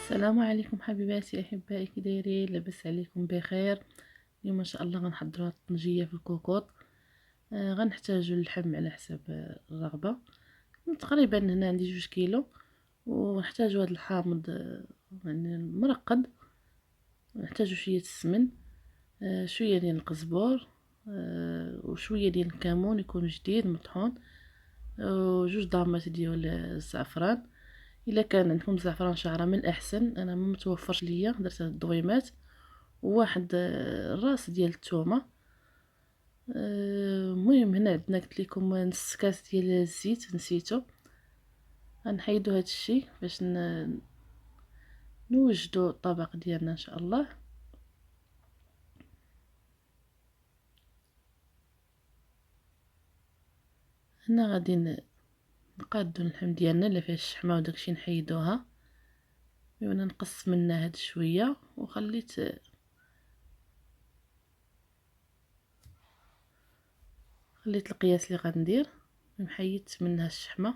السلام عليكم حبيباتي احبائي، كي دايرين؟ لاباس عليكم بخير؟ اليوم ان شاء الله غنحضروا الطنجيه في الكوكوط. غنحتاجوا اللحم على حساب الرغبه. تقريبا هنا عندي 2 كيلو، ونحتاجوا هذا الحامض يعني المرقد. نحتاجوا شويه السمن، شويه ديال القزبور، وشويه ديال الكمون يكون جديد مطحون، وجوج ضامات ديال الزعفران. الا كان عندكم زعفران شعره من الاحسن، انا ما متوفرش ليا، درت هاد الضويمات. وواحد راس ديال الثومه. المهم هنا عندنا قلت لكم نص كاس ديال الزيت نسيتو. غنحيدو هاد الشيء باش نوجدو الطبق ديالنا ان شاء الله. هنا غادي نقادو اللحم ديالنا اللي فيه الشحمه وداكشي نحيدوها. وانا نقص منها هاد شويه خليت القياس اللي غندير. حيدت منها الشحمه،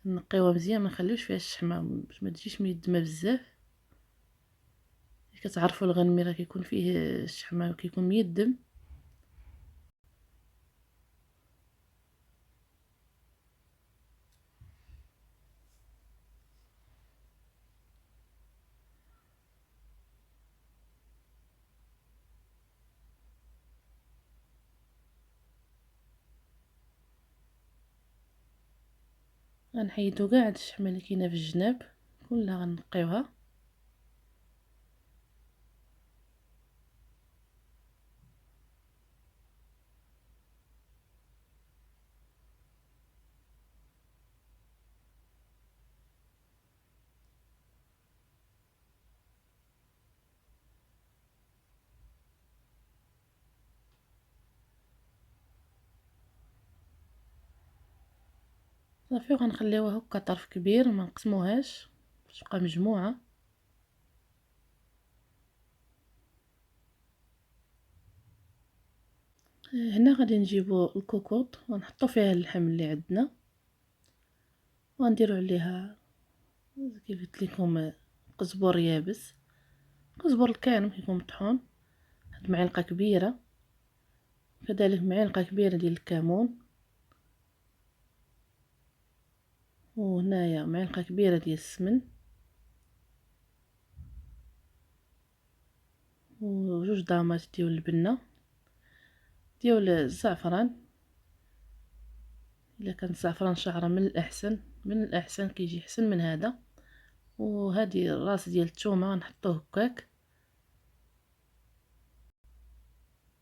نقيوها مزيان، ما نخليوش فيها الشحمه باش ما تجيش ميدمه بزاف. كتعرفوا الغنمي راه كيكون فيه الشحمه وكيكون ميدم. غنحيدو كاع هاد الشحمه اللي كاينه في الجناب كلها، غنقيوها. صافي، وغنخليوها هكا طرف كبير، ما نقسموهاش باش تبقى مجموعه. هنا غادي نجيبو الكوكوط ونحطو فيها اللحم اللي عندنا، وغنديرو عليها كيف قلت لكم قزبر يابس، قزبر الكامل كيكون مطحون، واحد معلقه كبيره، كذلك معلقه كبيره ديال الكمون، وهنايا معلقه كبيره ديال السمن، وجوج ضامات ديال البنه، ديال الزعفران. الا كان الزعفران شعره من الاحسن، كيجي احسن من هذا. وهذه الراس ديال الثومه غنحطوه هكاك.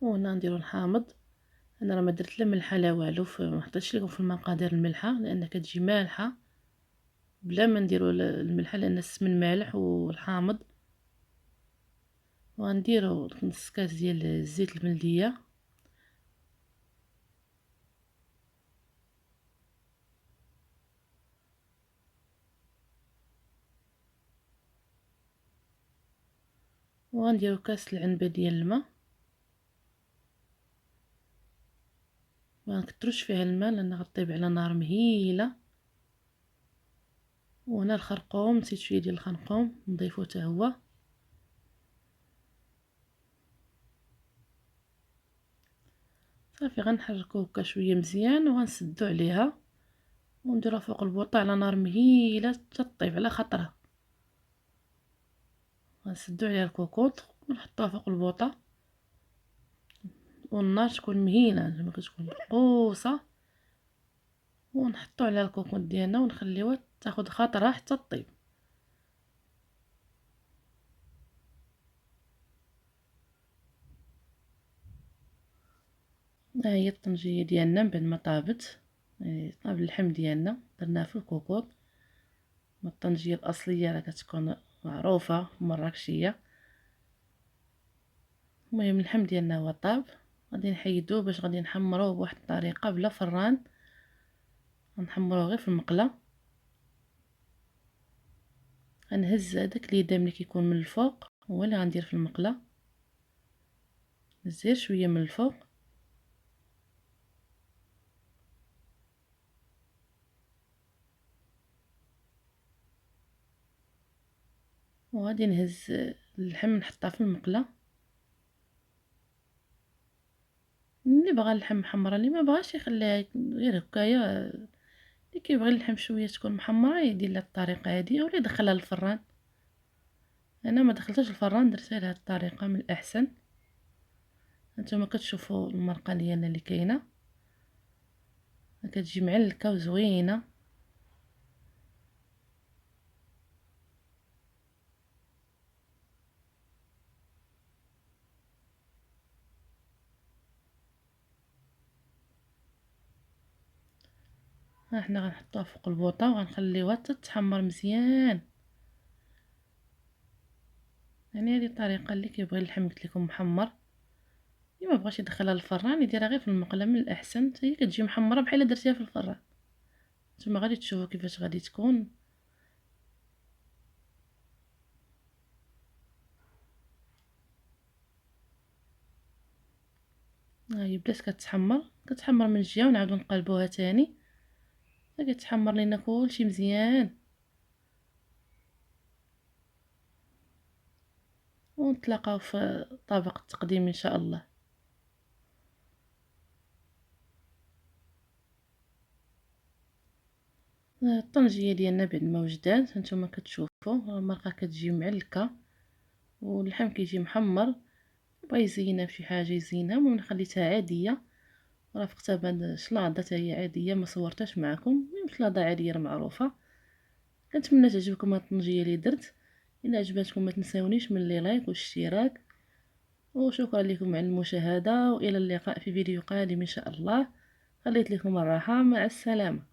وهنا نديرو الحامض. انا راه ما درت لا ملحه لا والو، ما حطيتش لكم في المقادير الملحه لان كتجي مالحه بلا ما نديرو الملحه، لان السمن مالح والحامض. وغنديرو نص كاس ديال الزيت الملديه، وغنديرو كاس العنبه ديال الماء. ما نكتروش فيها الماء لان غطيب على نار مهيله. وهنا الخرقوم، نسيت شويه ديال الخرقوم نضيفو حتى هو. صافي، غنحركو هكا شويه مزيان وغنسدو عليها، ونديروها فوق البوطه على نار مهيله تطيب على خطره. غنسدو عليها الكوكوط ونحطوها فوق البوطه، والنار تكون مهيله ما كتكون مقوسه. ونحطو على الكوكوط ديالنا ونخليوها تاخد خطره حتى طيب. ها هي الطنجيه ديالنا من بعد ما طابت. يعني طاب اللحم ديالنا درناه في الكوكوط. الطنجيه الاصليه راه كتكون معروفه مراكشيه. المهم اللحم ديالنا هو طاب، غادي نحيدوه باش غادي نحمروه بواحد الطريقه بلا فران. غنحمروه غير في المقله. غنهز هذاك اليدام اللي كيكون من الفوق هو اللي غندير في المقله، نزير شويه من الفوق. وغادي نهز اللحم نحطها في المقله. اللي بغى اللحم محمره، اللي ما بغاش يخليها غير هكايا. اللي كيبغي اللحم شويه تكون محمره يدير لها الطريقه هذه، اولا يدخلها للفران. انا ما دخلتهاش الفران، درتها لهاد الطريقه من الاحسن. هانتوما كتشوفوا المرقه ديالنا اللي كاينه، كتجي معلكه وزوينه. ها حنا غنحطوها فوق البوطه وغنخليوها حتى تحمر مزيان. يعني هذه الطريقه اللي كيبغي اللحم قلت لكم محمر. اللي ما بغاش يدخلها للفران يديرها غير في المقله من الاحسن، حتى هي كتجي محمره بحال الا درتيها في الفران. نتوما غادي تشوفوا كيفاش غادي تكون. ها هي بدات كتحمر من جهه ونعاودو نقلبوها تاني حتى كتحمر لينا كلشي مزيان. ونتلاقاو في طبق التقديم ان شاء الله. الطنجيه ديالنا بعد ما وجدات، هانتوما كتشوفوا المرقه كتجي معلكه واللحم كيجي محمر. بغا يزينها بشي حاجه يزينها، المهم خليتها عاديه. رافقتها بهاد شلاضه حتى هي عاديه، ما صورتهاش معكم، المهم شلاضه عاديه راه معروفه. كنتمنى تعجبكم هاد الطنجيه اللي درت. الا عجبتكم ما تنساونيش من لي لايك والاشتراك. وشكرا لكم على المشاهده، والى اللقاء في فيديو قادم ان شاء الله. خليت لكم الراحه، مع السلامه.